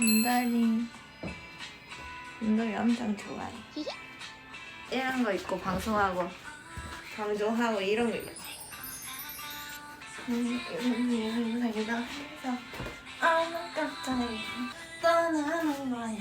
은달이 엄청 좋아해. 이런 거 입고 방송하고 이런 거 입고. 이러면서 아무 깜짝이야 떠나는 거야.